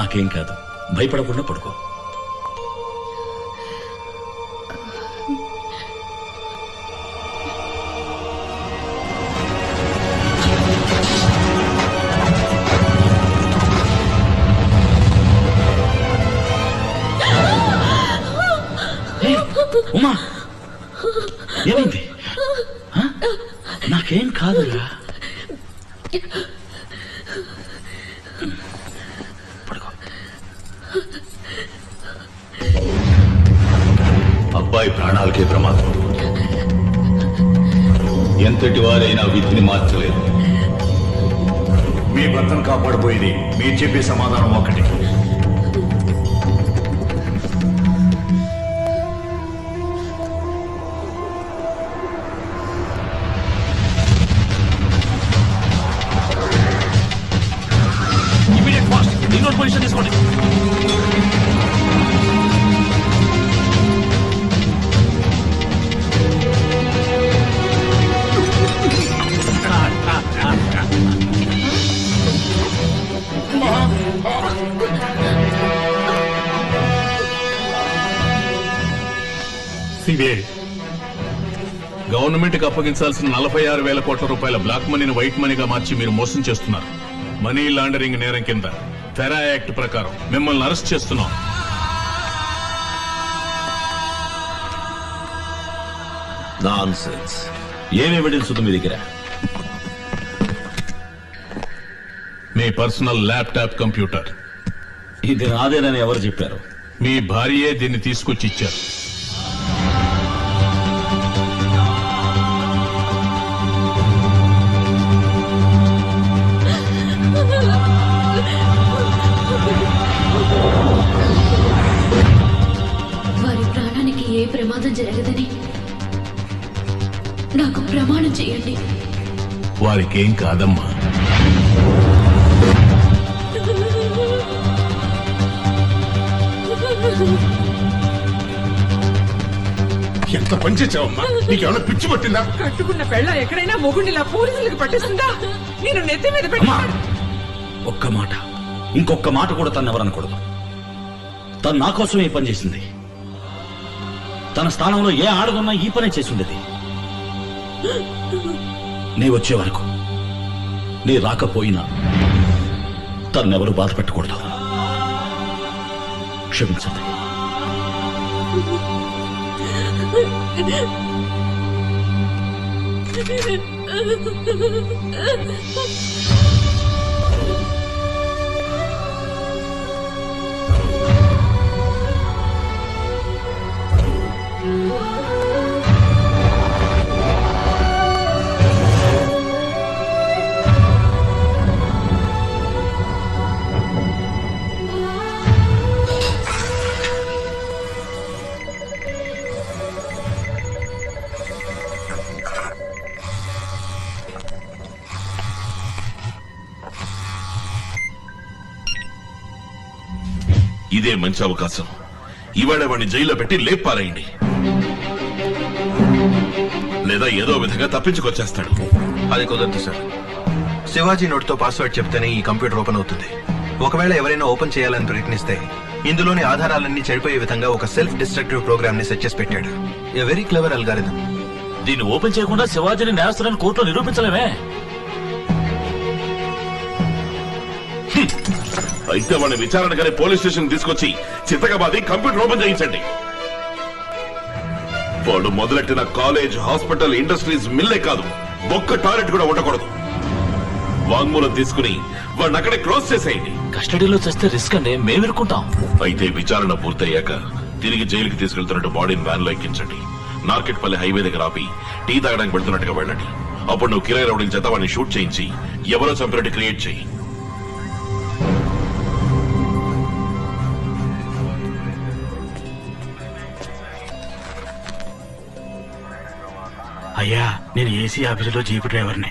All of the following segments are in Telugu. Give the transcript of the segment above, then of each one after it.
నాకేం కాదు, భయపడకుండా పడుకో. ఉమా, ఏమైంది? నాకేం కాదురా. అబ్బాయి ప్రాణాలకే ప్రమాదం. ఎంతటి వారైనా విధిని మార్చలేదు. మీ భర్తను కాపాడబోయేది మీరు చెప్పే సమాధానం ఒకటి. పొజిషన్ తీసుకోండి. సిబిఐ గవర్నమెంట్ కి అప్పగించాల్సిన 46,000 కోట్ల రూపాయల బ్లాక్ మనీని వైట్ మనీగా మార్చి మీరు మోసం చేస్తున్నారు. మనీ లాండరింగ్ నేరం కింద ఫెరా యాక్ట్ ప్రకారం మిమ్మల్ని అరెస్ట్ చేస్తున్నాం. నాన్సెన్స్. ఏం ఎవిడెన్స్ ఉంది మీ దగ్గర? మీ పర్సనల్ ల్యాప్టాప్ కంప్యూటర్. ఇది నాదేనని ఎవరు చెప్పారు? మీ భార్యే దీన్ని తీసుకొచ్చి ఇచ్చారు. వారి ప్రాణానికి ఏ ప్రమాదం జరగదని నాకు ప్రమాణం చేయండి. వారికేం కాదమ్మా. ఎంత పని చేసావమ్మా? నీకేమైనా పిచ్చి పట్టిందా? కట్టుకున్న పెళ్ళ ఎక్కడైనా మొగుడిలా పోలీసులకు పట్టిస్తుందా? నేను నెత్తి మీద పెట్టా. ఒక్క మాట, ఇంకొక మాట కూడా తను ఎవరనకూడదు. తను నా కోసం ఏ పని చేసింది. తన స్థానంలో ఏ ఆడదున్నా ఈ పనే చేసి ఉండేది. నీ వచ్చే వరకు, నీ రాకపోయినా తన్నెవరు బాధ పెట్టకూడదు. క్షమించండి. ఇదే మంచి అవకాశం. ఇవాళ వాడిని జైల్లో పెట్టి లేపారేయండి. లేదా ఏదో విధంగా తప్పించుకొచ్చేస్తాడు. అది కుదరదు సార్. శివాజీ నోట్తో పాస్వర్డ్ చెప్తేనే ఈ కంప్యూటర్ ఓపెన్ అవుతుంది. ఒకవేళ ఎవరైనా ఓపెన్ చేయాలని ప్రయత్నిస్తే ఇందులోని ఆధారాలన్నీ చెడిపోయే విధంగా ఒక సెల్ఫ్ డిస్ట్రక్టివ్ ప్రోగ్రామ్ ని సెట్ చేసి పెట్టాడు. A very clever algorithm. దీన్ని ఓపెన్ చేయకుండా శివాజీని నేరస్తులని కోర్టులో నిరూపించలేమే. అయితే వాడిని విచారణకనే పోలీస్ స్టేషన్ తీసుకొచ్చి చిత్తకబాది కంప్యూటర్ ఓపెన్ చేయించండి. వాడు మొదలెట్టిన కాలేజ్, హాస్పిటల్, ఇండస్ట్రీస్, మిల్లే కాదు, ఒక్క టాయిలెట్ కూడా ఉండకూడదు. వాంగ్మూలం తీసుకుని వాడిని అక్కడే క్లోజ్ చేసేయండి. కస్టడీలో చేస్తే రిస్క్ అండి, మేము ఇరుక్కుంటాం. అయితే విచారణ పూర్తయ్యాక తిరిగి జైలుకి తీసుకెళ్తున్నట్టు బాడీని వ్యాన్ లో ఎక్కించండి. నార్కెట్పల్లి హైవే దగ్గర ఆపి టీ తాగడానికి వెళ్తున్నట్టుగా వెళ్ళండి. అప్పుడు నువ్వు కిరాయి రౌడీల చేత వాడిని షూట్ చేయించి ఎవరో చంపినట్టు క్రియేట్ చేయి. అయ్యా, నేను ఏసీ ఆఫీసులో జీపు డ్రైవర్ని.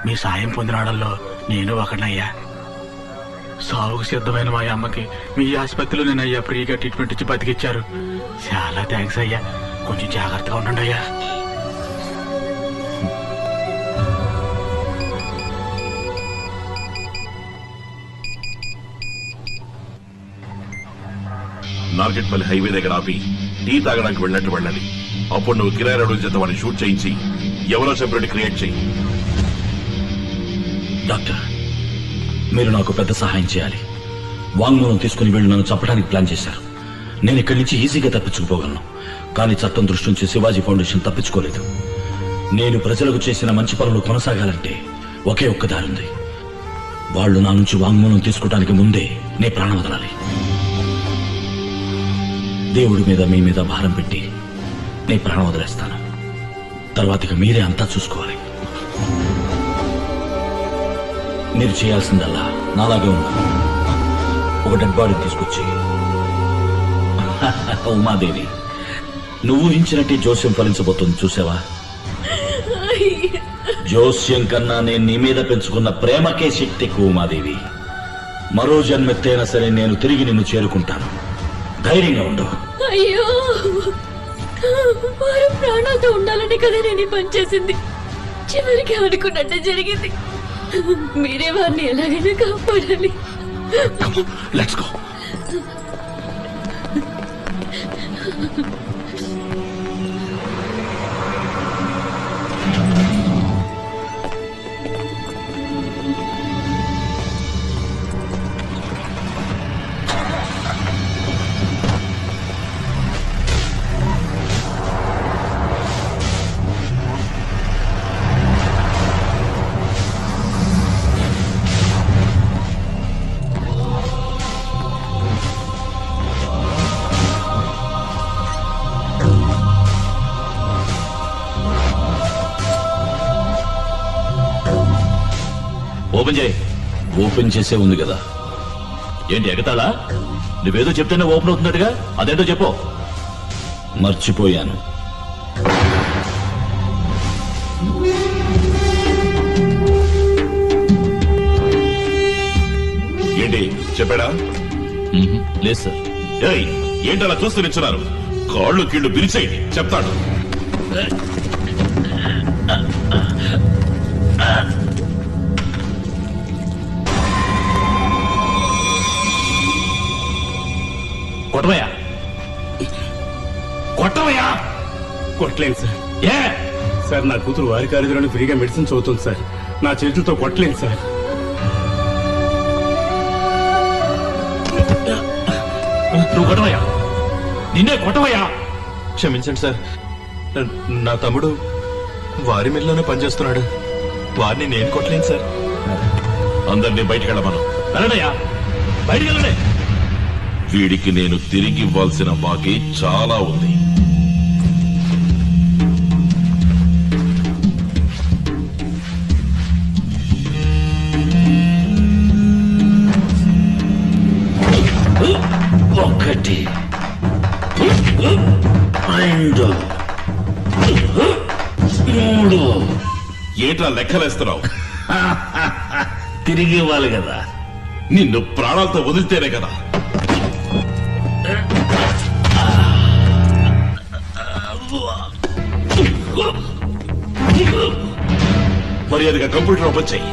మీ సాయం పొందినాడల్లో నేను ఒకనయ్యా. సాగుకు సిద్ధమైన మా అమ్మకి మీ ఆసుపత్రిలో నేను అయ్యా ఫ్రీగా ట్రీట్మెంట్ ఇచ్చి బతికిచ్చారు. చాలా థ్యాంక్స్ అయ్యా. కొంచెం జాగ్రత్తగా ఉండండి అయ్యా. నార్కెట్పల్లి హైవే దగ్గర ఆపి టీ తాగడానికి వెళ్ళినట్టు వెళ్ళాలి. అప్పుడు నువ్వు కిరాయి రౌడీల చేత వాడిని షూట్ చేయించి ఎవరో సెపరేట్ క్రియేట్ చేయి. డాక్టర్, మీరు నాకు పెద్ద సహాయం చేయాలి. వాంగ్మూలం తీసుకుని వీళ్ళు నన్ను చంపడానికి ప్లాన్ చేశారు. నేను ఇక్కడి నుంచి ఈజీగా తప్పించుకుపోగలను. కానీ చట్టం దృష్టి నుంచి శివాజీ ఫౌండేషన్ తప్పించుకోలేదు. నేను ప్రజలకు చేసిన మంచి పనులు కొనసాగాలంటే ఒకే ఒక్క దారుంది. వాళ్ళు నా నుంచి వాంగ్మూలం తీసుకోవడానికి ముందే నే ప్రాణం వదలాలి. దేవుడి మీద మీ మీద భారం పెట్టి నే ప్రాణం వదిలేస్తాను. తర్వాతగా మీరే అంతా చూసుకోవాలి. మీరు చేయాల్సిందల్లా నాలాగే ఉండాలి. ఒక డెడ్ బాడీ తీసుకొచ్చి ఉమాదేవి, నువ్వు ఊహించినట్టే జోస్యం ఫలించబోతుంది. చూసావా? జోస్యం కన్నా నేను నీ మీద పెంచుకున్న ప్రేమకే శక్తి ఎక్కువ ఉమాదేవి. మరో జన్మెత్తైనా సరే నేను తిరిగి నిన్ను చేరుకుంటాను. ధైర్యంగా ఉండు. అయ్యో, వారు ప్రాణాలతో ఉండాలని కదా నేను పని చేసింది. చివరికి అనుకున్నట్టే జరిగింది. మీరే వారిని ఎలాగైనా కాపాడాలి. Let's go. ఓపెన్ చేయి. ఓపెన్ చేసే ఉంది కదా. ఏంటి ఎగతాళా? నువ్వేదో చెప్తేనే ఓపెన్ అవుతున్నట్టుగా, అదేంటో చెప్పు. మర్చిపోయాను. ఏంటి చెప్పాడా? లేదు సార్. ఏయ్, ఏంటలా చూస్తూ నిల్చున్నారు? కాళ్ళు కీళ్లు బిరిచేయండి, చెప్తాడు. కొట్టవయ్యా, కొట్టవయ్యా. కొట్టలేను సార్. ఏ సార్, నా కూతురు వారి కాలేజీలోనే ఫ్రీగా మెడిసిన్ చదువుతుంది సార్. నా చేతులతో కొట్టలేను సార్. నువ్వు కొట్టవయ్యా, నిన్నే కొట్టవయ్యా. క్షమించండి సార్, నా తమ్ముడు వారి మిల్లోనే పనిచేస్తున్నాడు. వారిని నేను కొట్టలేను సార్. అందరినీ బయటికి వెళ్ళమను. వెళ్ళడయ్యా, బయటికి వెళ్ళండి. వీడికి నేను తిరిగి ఇవ్వాల్సిన బాకీ చాలా ఉంది. ఒకటి, రెండు, మూడు. ఏంట్రా లెక్కలేస్తున్నావు? తిరిగి ఇవ్వాలి కదా. నిన్ను ప్రాణాలతో వదిలితేనే కదా. మర్యాదగా కంప్యూటర్ ఓపెన్ చెయ్యి.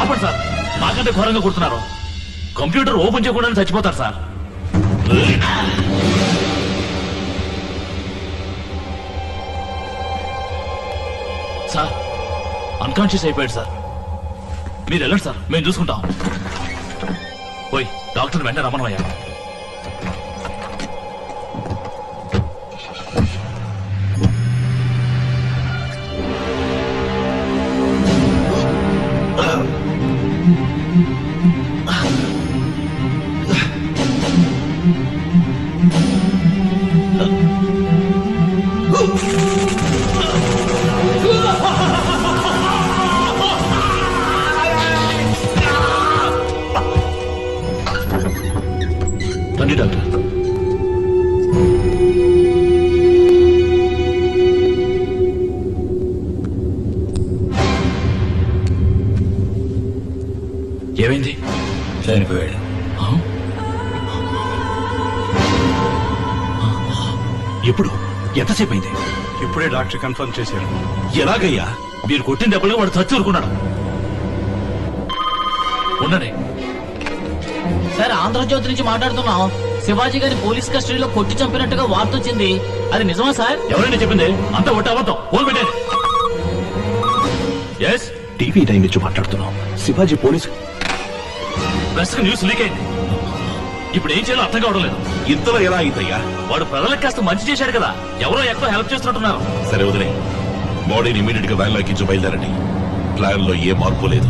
ఆపండి సార్, నాకంటే ఘోరంగా కొడుతున్నారు. కంప్యూటర్ ఓపెన్ చేయకుండా చచ్చిపోతారు సార్. సార్, అన్కాన్షియస్ అయిపోయాడు సార్. మీరు వెళ్ళండి సార్, మేము చూసుకుంటాం. పోయి డాక్టర్ వెంటనే రమ్మనయ్యా. ఏమైంది? చనిపోయాడు. ఎప్పుడు? ఎంతసేపు అయింది? ఇప్పుడే డాక్టర్ కన్ఫర్మ్ చేశారు. ఎలాగయ్యా? మీరు కొట్టిన దెబ్బలుగా వాడు చచ్చి ఊరుకున్నాడు. ఉన్ననే సార్, ఆంధ్రజ్యోతి నుంచి మాట్లాడుతున్నాం. శివాజీ గారి పోలీస్ కస్టడీలో కొట్టి చంపినట్టుగా వార్త వచ్చింది. అది నిజమా సార్? ఎవరైనా చెప్పింది? అంతా ఒట్టి అబద్ధం. ఫోన్ పెట్టండి. ఎస్, టీవీ టైం నుంచి మాట్లాడుతున్నాం. Shivaji police press news leak అయింది. ఇప్పుడు ఏం చేయాలో అర్థం కావడం లేదు. ఇంతలో ఎలా అయిందయ్యా? వాడు ప్రజలకు కాస్త మంచి చేశాడు కదా, ఎవరో ఎక్కువ హెల్ప్ చేస్తున్నట్టున్నారు. సరే వదిలే, బాడీని ఇమీడియట్ గా వ్యాన్ లో ఎక్కించి బయలుదేరండి. ప్లాన్ లో ఏ మార్పు లేదు.